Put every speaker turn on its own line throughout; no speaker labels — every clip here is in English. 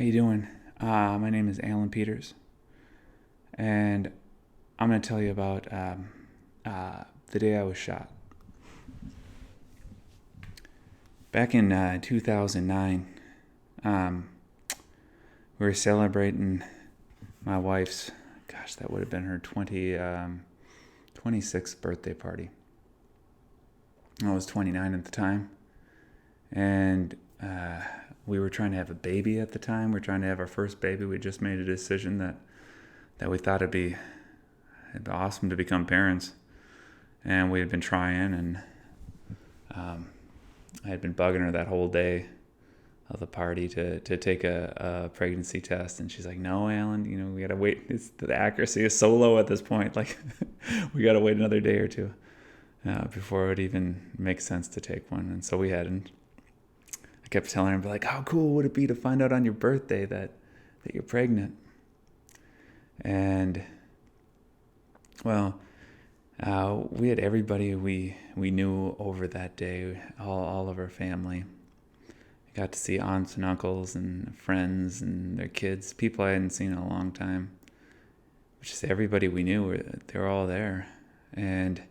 you doing? My name is Alan Peters, and I'm going to tell you about the day I was shot. Back in 2009, we were celebrating my wife's, that would have been her 26th birthday party. I was 29 at the time, and we were trying to have a baby at the time. We were trying to have our first baby. We just made a decision that we thought it'd be awesome to become parents, and we had been trying, and I had been bugging her that whole day of the party to take a pregnancy test, and she's like, "No, Alan, we gotta wait. The accuracy is so low at this point. Like, we gotta wait another day or two before it would even make sense to take one." And so we hadn't. I kept telling her, like, "How cool would it be to find out on your birthday that you're pregnant?" And well, we had everybody we knew over that day, all of our family. I got to see aunts and uncles and friends and their kids, people I hadn't seen in a long time. Just everybody we knew, they were all there, and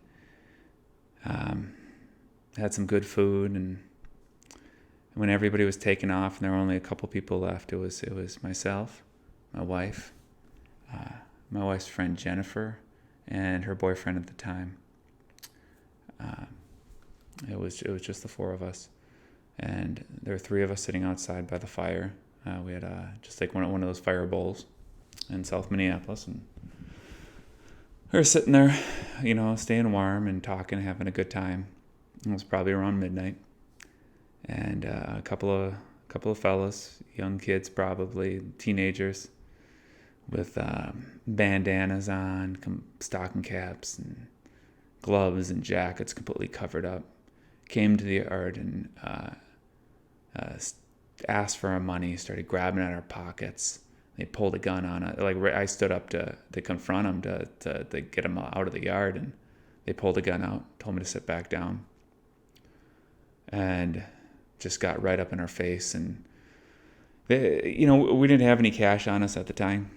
had some good food. And when everybody was taken off and there were only a couple people left, it was myself, my wife, my wife's friend Jennifer, and her boyfriend at the time. It was just the four of us, and there were three of us sitting outside by the fire. We had just like one of those fire bowls in South Minneapolis, and we were sitting there, staying warm and talking, having a good time. It was probably around midnight, and a couple of fellas, young kids, probably teenagers, with bandanas on, stocking caps, and gloves and jackets, completely covered up, came to the yard and asked for our money, started grabbing at our pockets. They pulled a gun on it. Like, I stood up to confront them, to get them out of the yard, and they pulled a gun out, told me to sit back down, and just got right up in our face. And we didn't have any cash on us at the time.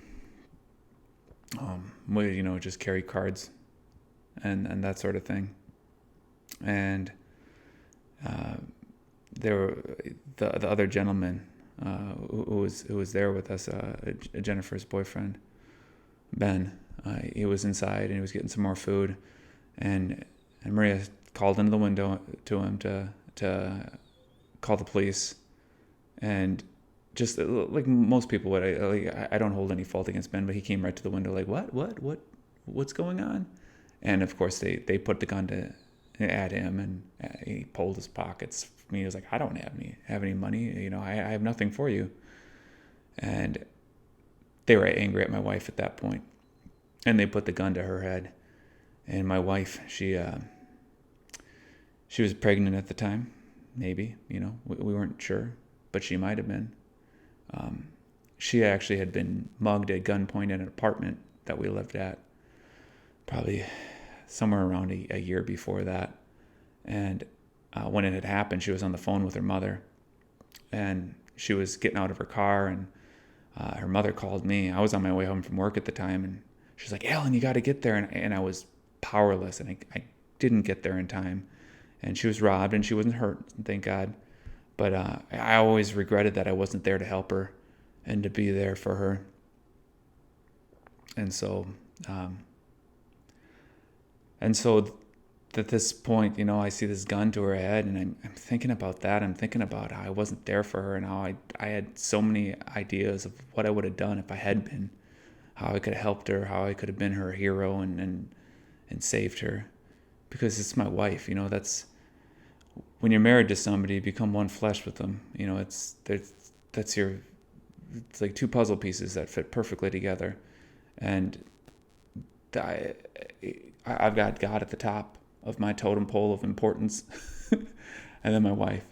We just carry cards and that sort of thing. And there were the other gentleman who was there with us, Jennifer's boyfriend, Ben. He was inside and he was getting some more food, and Maria called into the window to him to call the police. And just like most people would, I don't hold any fault against Ben, but he came right to the window like, what's going on? And of course they put the gun at him, and he pulled his pockets. He was like, "I don't have any money. I have nothing for you." And they were angry at my wife at that point, and they put the gun to her head. And my wife, she was pregnant at the time, maybe. We weren't sure, but she might have been. She actually had been mugged at gunpoint in an apartment that we lived at, probably somewhere around a year before that. And when it had happened, she was on the phone with her mother, and she was getting out of her car, and her mother called me. I was on my way home from work at the time, and she's like, "Alan, you got to get there." And I was powerless, and I didn't get there in time. And she was robbed, and she wasn't hurt, thank God. But I always regretted that I wasn't there to help her and to be there for her. And so at this point, I see this gun to her head, and I'm thinking about that. I'm thinking about how I wasn't there for her, and how I had so many ideas of what I would have done if I had been, how I could have helped her, how I could have been her hero and saved her, because it's my wife. That's when you're married to somebody, you become one flesh with them. It's like two puzzle pieces that fit perfectly together, and I've got God at the top of my totem pole of importance, and then my wife.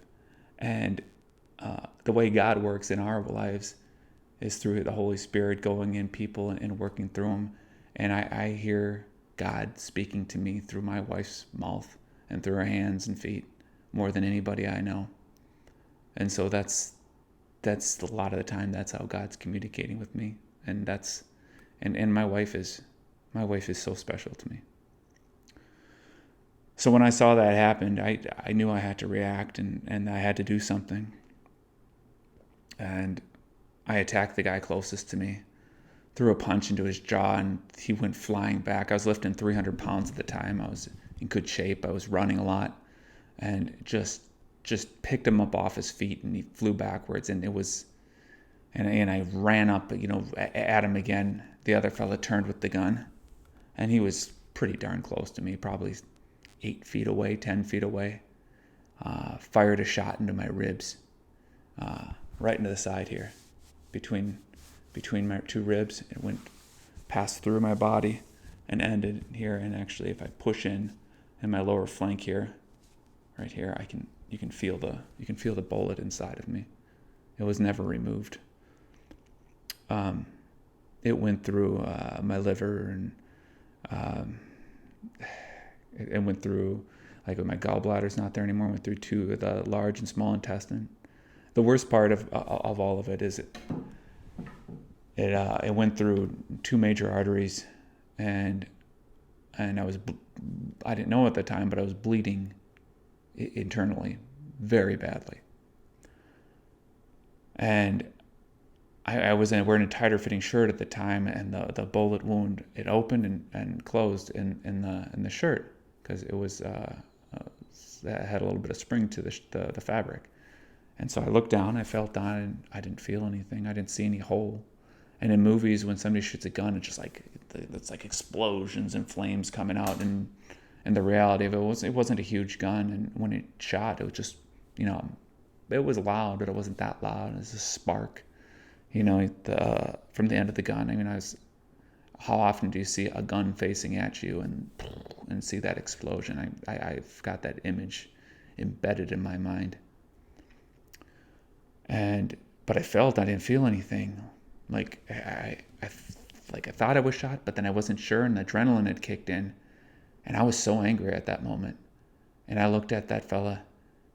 And the way God works in our lives is through the Holy Spirit going in people and working through them. And I hear God speaking to me through my wife's mouth and through her hands and feet more than anybody I know. And so that's that's a lot of the time, that's how God's communicating with me. And and my wife is so special to me. So when I saw that happen, I knew I had to react, and I had to do something. And I attacked the guy closest to me, threw a punch into his jaw, and he went flying back. I was lifting 300 pounds at the time. I was in good shape. I was running a lot, and just picked him up off his feet, and he flew backwards. And it was, and I ran up, at him again. The other fella turned with the gun, and he was pretty darn close to me, probably 8 feet away, 10 feet away. Fired a shot into my ribs, right into the side here, between my two ribs. It went passed through my body and ended here. And actually, if I push in my lower flank here, right here, you can feel the bullet inside of me. It was never removed. It went through my liver, and it went through, like, my gallbladder's not there anymore. It went through two of the large and small intestine. The worst part of all of it is it went through two major arteries, and I didn't know at the time, but I was bleeding internally very badly. And I was wearing a tighter fitting shirt at the time, and the bullet wound, it opened and closed in the shirt, because it was that had a little bit of spring to the fabric. And so I looked down, I felt down, and I didn't feel anything. I didn't see any hole. And in movies, when somebody shoots a gun, it's just like, it's like explosions and flames coming out. And the reality of it wasn't a huge gun. And when it shot, it was just, it was loud, but it wasn't that loud. It was a spark, from the end of the gun. I mean, how often do you see a gun facing at you and see that explosion? I've got that image embedded in my mind. But I didn't feel anything. Like I thought I was shot, but then I wasn't sure, and the adrenaline had kicked in, and I was so angry at that moment. And I looked at that fella,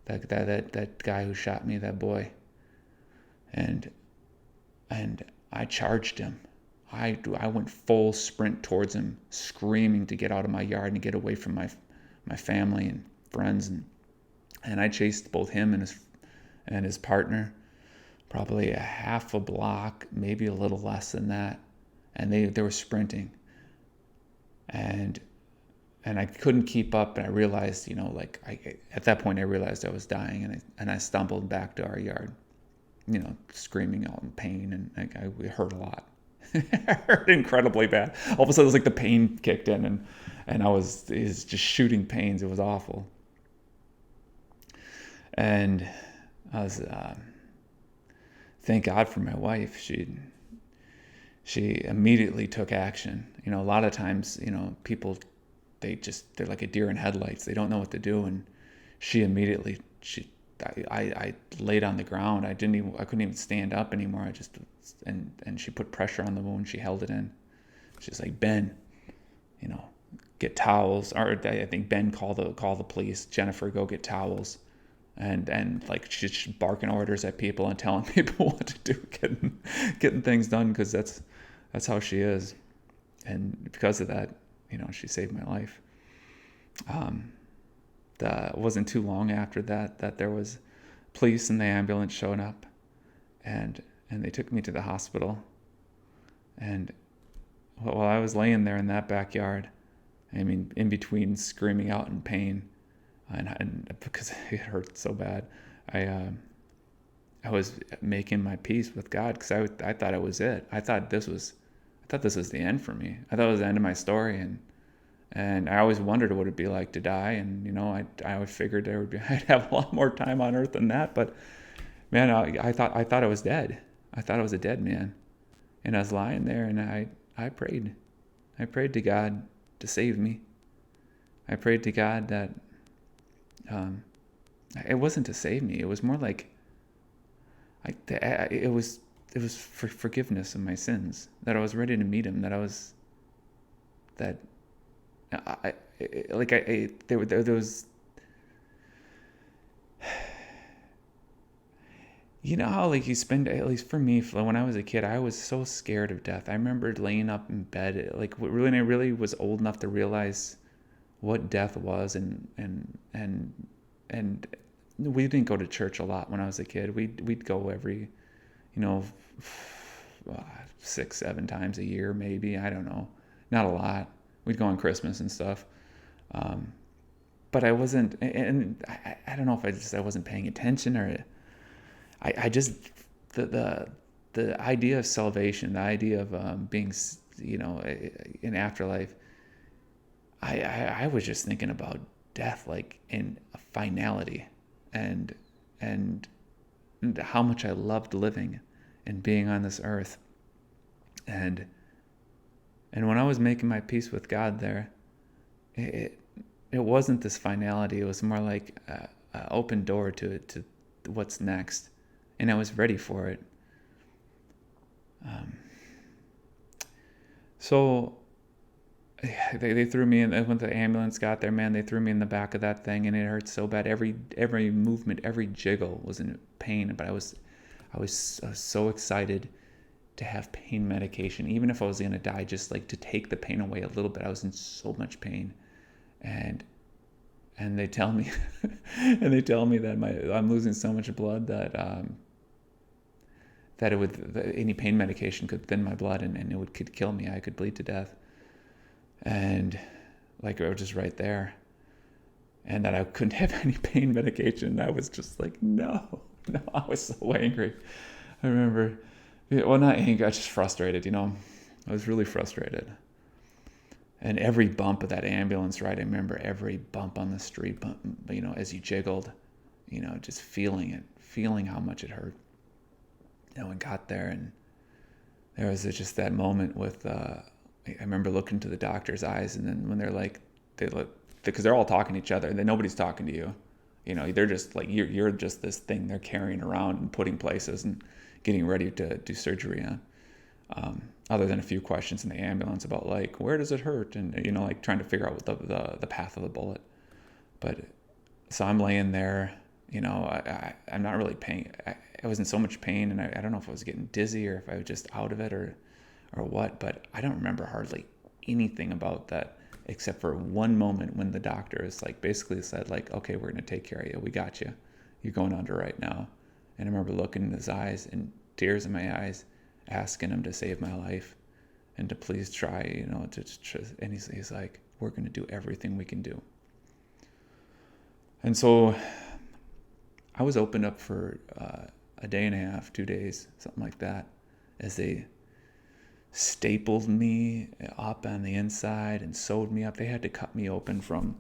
that guy who shot me, that boy, and I charged him. I went full sprint towards him, screaming to get out of my yard and get away from my family and friends, and I chased both him and his partner, probably a half a block, maybe a little less than that, and they were sprinting, and I couldn't keep up, and I realized, at that point I realized I was dying, and I stumbled back to our yard, screaming out in pain, and it hurt a lot. It hurt incredibly bad. All of a sudden, it was like the pain kicked in, and it was just shooting pains. It was awful, and I was. Thank God for my wife. She immediately took action. A lot of times, people, they're like a deer in headlights. They don't know what to do. And she immediately, I laid on the ground. I couldn't even stand up anymore. And she put pressure on the wound. She held it in. She's like, Ben, get towels. Or I think Ben call the police. Jennifer, go get towels. And like, she's barking orders at people and telling people what to do, getting things done, because that's how she is. And because of that, she saved my life. It wasn't too long after that there was police and the ambulance showing up, and they took me to the hospital. And while I was laying there in that backyard, I mean, in between screaming out in pain, and because it hurt so bad, I was making my peace with God, because I thought it was it. I thought this was the end for me. I thought it was the end of my story, and I always wondered what it'd be like to die. And I always figured I'd have a lot more time on earth than that. But man, I thought I was dead. I thought I was a dead man, and I was lying there, and I prayed. I prayed to God to save me. I prayed to God that. It wasn't to save me. It was more like it was for forgiveness of my sins. That I was ready to meet Him. There was you know how like you spend, at least for me, when I was a kid, I was so scared of death. I remember laying up in bed, like when I really was old enough to realize what death was, and we didn't go to church a lot when I was a kid. We'd go every, you know, 6, 7 times a year, maybe. I don't know, not a lot. We'd go on Christmas and stuff. Um, but I wasn't, and I don't know if I wasn't paying attention, or I just the the idea of salvation, the idea of being, in afterlife. I was just thinking about death like in a finality, and and how much I loved living and being on this earth. And when I was making my peace with God there, it it wasn't this finality. It was more like a open door to what's next, and I was ready for it. Um, so they threw me in. When the ambulance got there, man, they threw me in the back of that thing, and it hurt so bad. Every movement, every jiggle was in pain. But I was so excited to have pain medication, even if I was gonna die, just like to take the pain away a little bit. I was in so much pain, and they tell me, that I'm losing so much blood that any pain medication could thin my blood, and it could kill me. I could bleed to death, and like I was just right there, and that I couldn't have any pain medication. I was just like, no, no. I was so angry. I remember, well, not angry. I was just frustrated. I was really frustrated. And every bump of that ambulance ride, I remember every bump on the street, as you jiggled, just feeling it, feeling how much it hurt. And got there, and there was just that moment with, I remember looking to the doctor's eyes, and then when they're like, they look, because they're all talking to each other, and then nobody's talking to you. They're just like, you're just this thing they're carrying around and putting places and getting ready to do surgery on. Other than a few questions in the ambulance about like, where does it hurt, and like trying to figure out what the path of the bullet. But so I'm laying there, I'm not really paying. I was in so much pain, and I don't know if I was getting dizzy or if I was just out of it or what. But I don't remember hardly anything about that except for one moment when the doctor is like basically said like, okay, we're gonna take care of you. We got you. You're going under right now. And I remember looking in his eyes and tears in my eyes, asking him to save my life and to please try, and he's like, we're going to do everything we can do. And so I was opened up for a day and a half, 2 days, something like that, as they stapled me up on the inside and sewed me up. They had to cut me open from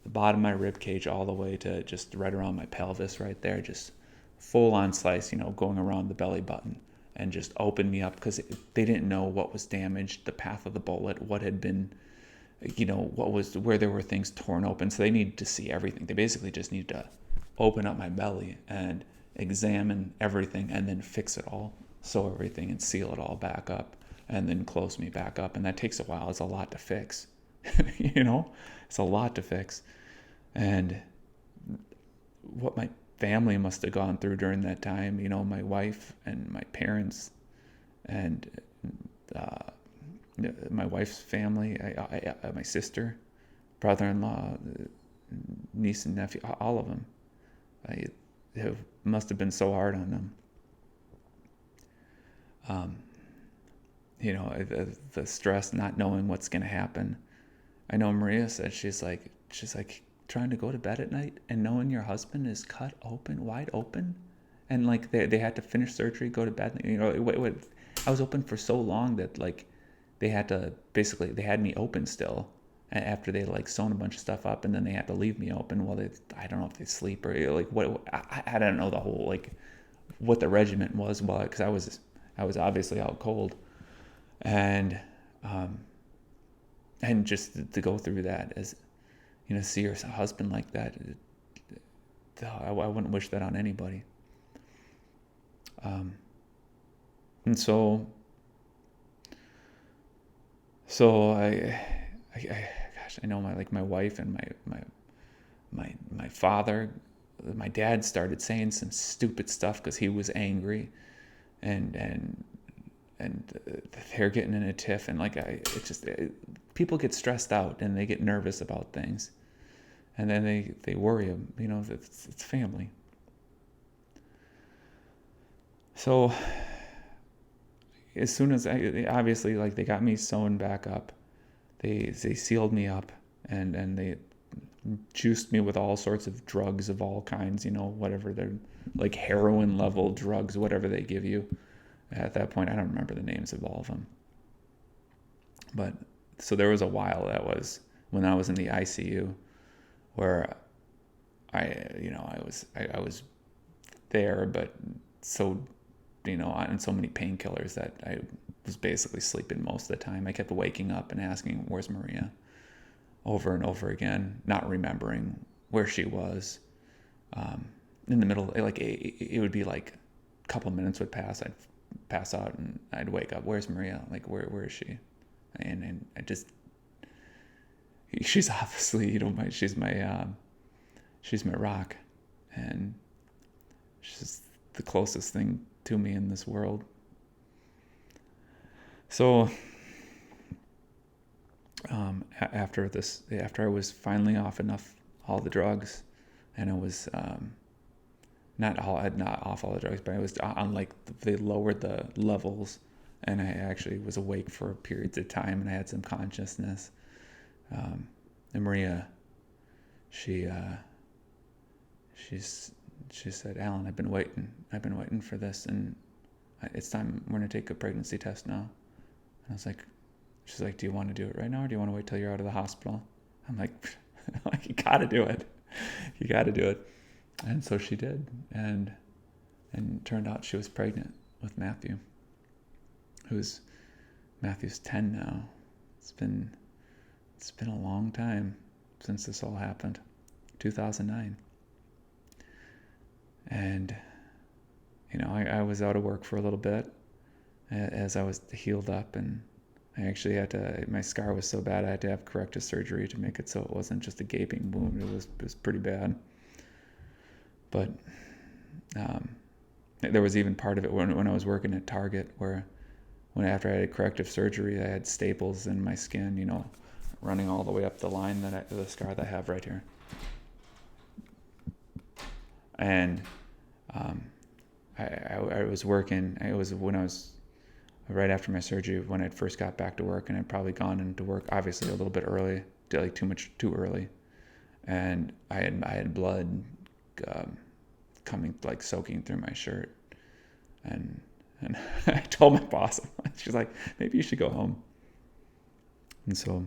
the bottom of my rib cage all the way to just right around my pelvis right there, just full on slice, going around the belly button, and just opened me up because they didn't know what was damaged, the path of the bullet, what had been, where there were things torn open. So they needed to see everything. They basically just needed to open up my belly and examine everything and then fix it all, sew everything and seal it all back up, and then close me back up. And that takes a while. It's a lot to fix. It's a lot to fix. And what my family must have gone through during that time, my wife and my parents and my wife's family, my sister, brother-in-law, niece and nephew, all of them, must have been so hard on them. The stress, not knowing what's going to happen. I know Maria said she's like trying to go to bed at night and knowing your husband is cut open, wide open, and like they had to finish surgery, go to bed. I was open for so long that like they had me open still after they like sewn a bunch of stuff up, and then they had to leave me open while I don't know if they sleep or like what. I don't know the whole like what the regiment was, because I was obviously out cold, and just to go through that as see your husband like that, I wouldn't wish that on anybody. And so I gosh, I know my wife and my father my dad started saying some stupid stuff because he was angry, and they're getting in a tiff, and people get stressed out and they get nervous about things, and then they worry them. It's family. So as soon as obviously, like, they got me sewn back up, they sealed me up, and they juiced me with all sorts of drugs of all kinds, whatever they're, like heroin level drugs, whatever they give you. At that point, I don't remember the names of all of them. But so there was a while, that was when I was in the ICU, where I was there, but so, on so many painkillers that I was basically sleeping most of the time. I kept waking up and asking, "Where's Maria?" over and over again, not remembering where she was. In the middle, like, it would be like a couple minutes would pass, I'd pass out and I'd wake up. "Where's Maria? Like, where is she?" And I just, she's obviously, she's my rock, and she's the closest thing to me in this world. So after I was finally off all the drugs, and I was not off all the drugs, but I was on, like, they lowered the levels, and I actually was awake for periods of time, and I had some consciousness. And Maria, she said, "Alan, I've been waiting for this, and it's time. We're gonna take a pregnancy test now." And I was like, she's like, "Do you want to do it right now, or do you want to wait till you're out of the hospital?" I'm like, "You gotta do it. You gotta do it." And so she did, and turned out she was pregnant with Matthew, Matthew's 10 now. It's been a long time since this all happened, 2009. And I was out of work for a little bit as I was healed up, and I actually my scar was so bad I had to have corrective surgery to make it so it wasn't just a gaping wound. It was pretty bad. But there was even part of it when I was working at Target, where after I had corrective surgery, I had staples in my skin, running all the way up the line, the scar that I have right here. And I was working. It was when I was right after my surgery, when I'd first got back to work, and I'd probably gone into work obviously a little bit early, like too early, and I had blood coming, like, soaking through my shirt, and I told my boss, she's like, "Maybe you should go home." And so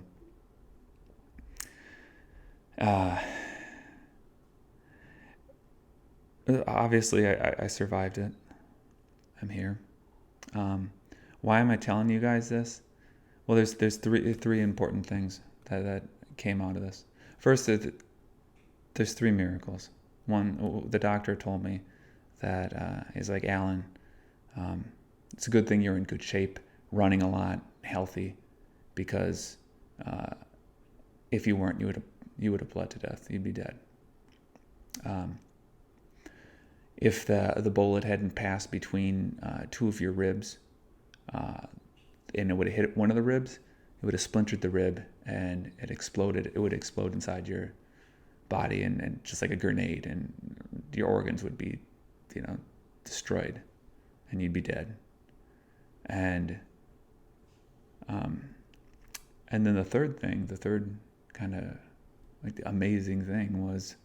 obviously I survived it. I'm here. Why am I telling you guys this? Well, there's three important things that came out of this. First, there's 3 miracles. One, the doctor told me that he's like, "Alan, it's a good thing you're in good shape, running a lot, healthy, because if you weren't, you would have bled to death. You'd be dead. If the bullet hadn't passed between 2 of your ribs, and it would have hit one of the ribs, it would have splintered the rib, and it exploded. It would explode inside your body, and just like a grenade, and your organs would be, destroyed, and you'd be dead." And then the third kind of like the amazing thing was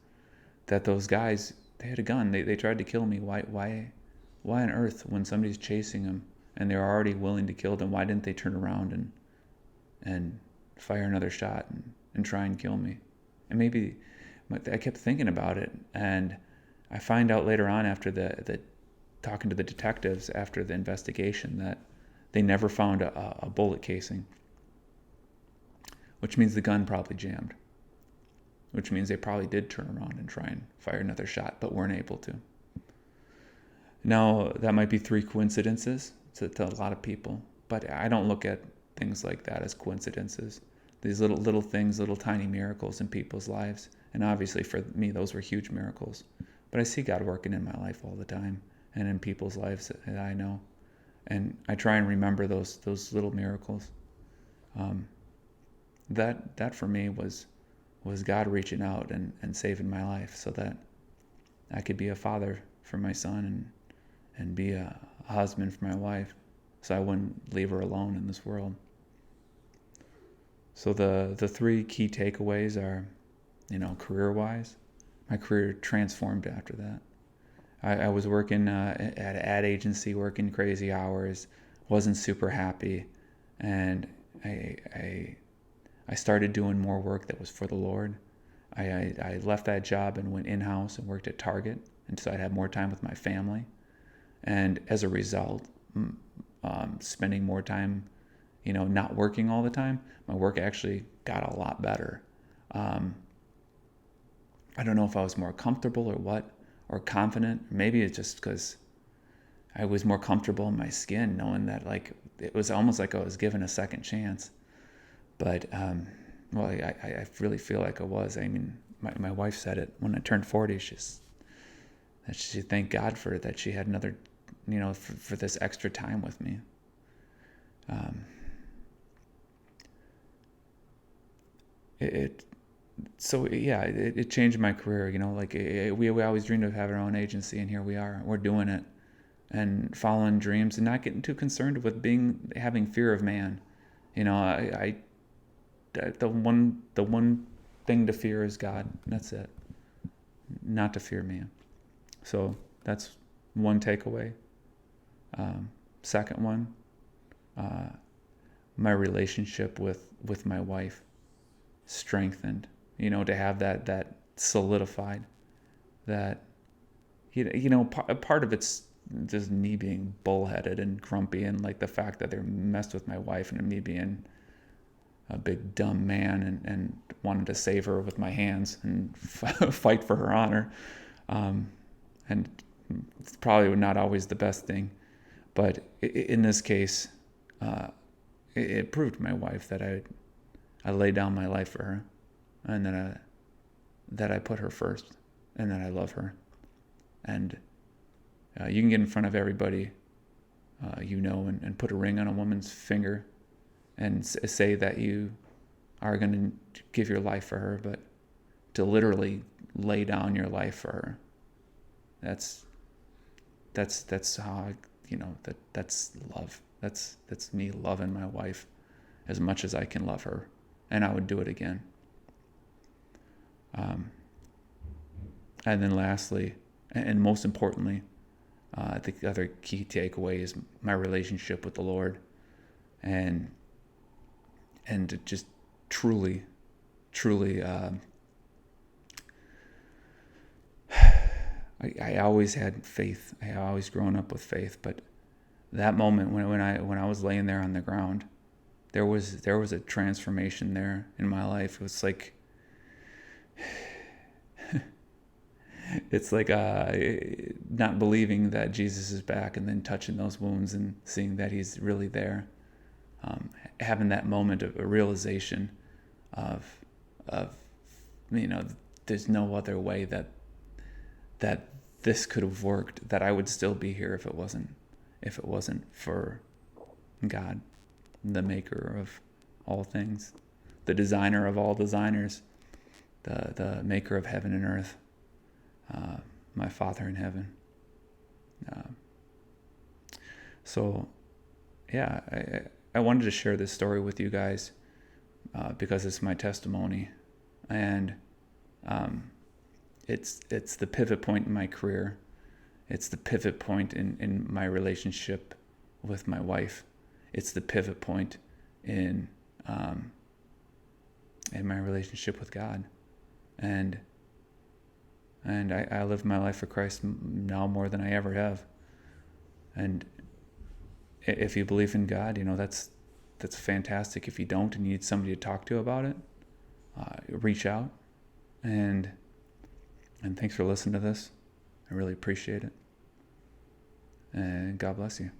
that those guys, they had a gun. They tried to kill me. Why on earth, when somebody's chasing them and they're already willing to kill them, why didn't they turn around and fire another shot and try and kill me? And maybe I kept thinking about it, and I find out later on, after the talking to the detectives after the investigation, that they never found a bullet casing, which means the gun probably jammed, which means they probably did turn around and try and fire another shot, but weren't able to. Now, that might be 3 coincidences to a lot of people, but I don't look at things like that as coincidences. These little things, little tiny miracles in people's lives. And obviously for me, those were huge miracles. but I see God working in my life all the time and in people's lives that I know. And I try and remember those little miracles. That for me was God reaching out and saving my life so that I could be a father for my son and be a husband for my wife, so I wouldn't leave her alone in this world. So the three key takeaways are, career-wise, my career transformed after that. I was working at an ad agency, working crazy hours, wasn't super happy, and I started doing more work that was for the Lord. I left that job and went in-house and worked at Target, and so I'd have more time with my family. And as a result, spending more time, not working all the time, my work actually got a lot better. I don't know if I was more comfortable or what, or confident. Maybe it's just because I was more comfortable in my skin, knowing that it was almost like I was given a second chance. But I really feel like I was. I mean, my wife said it when I turned 40. She thanked God for it, that she had another, for this extra time with me. It changed my career. We always dreamed of having our own agency, and here we are. We're doing it and following dreams and not getting too concerned with having fear of man. The one thing to fear is God. That's it. Not to fear man. So that's one takeaway. Second one, my relationship with my wife strengthened. To have that solidified. That part of it's just me being bullheaded and grumpy, and the fact that they messed with my wife, and me being a big dumb man and wanted to save her with my hands and fight for her honor. And it's probably not always the best thing, but in this case, it proved to my wife that I laid down my life for her, and that I put her first, and that I love her. And you can get in front of everybody, and put a ring on a woman's finger and say that you are going to give your life for her, but to literally lay down your life for her, that's how that's love. That's me loving my wife as much as I can love her, and I would do it again. And then lastly, and most importantly, the other key takeaway is my relationship with the Lord, and just truly, I always had faith. I always grown up with faith, but that moment when I was laying there on the ground, there was a transformation there in my life. It was like it's like not believing that Jesus is back, and then touching those wounds and seeing that he's really there. Having that moment of a realization of there's no other way that this could have worked, that I would still be here if it wasn't for God, the maker of all things, the designer of all designers, the maker of heaven and earth, my Father in heaven. So yeah, I wanted to share this story with you guys because it's my testimony, and it's the pivot point in my career. It's the pivot point in my relationship with my wife. It's the pivot point in my relationship with God, and I live my life for Christ now more than I ever have. And if you believe in God, that's fantastic. If you don't and you need somebody to talk to about it, reach out. And thanks for listening to this. I really appreciate it. And God bless you.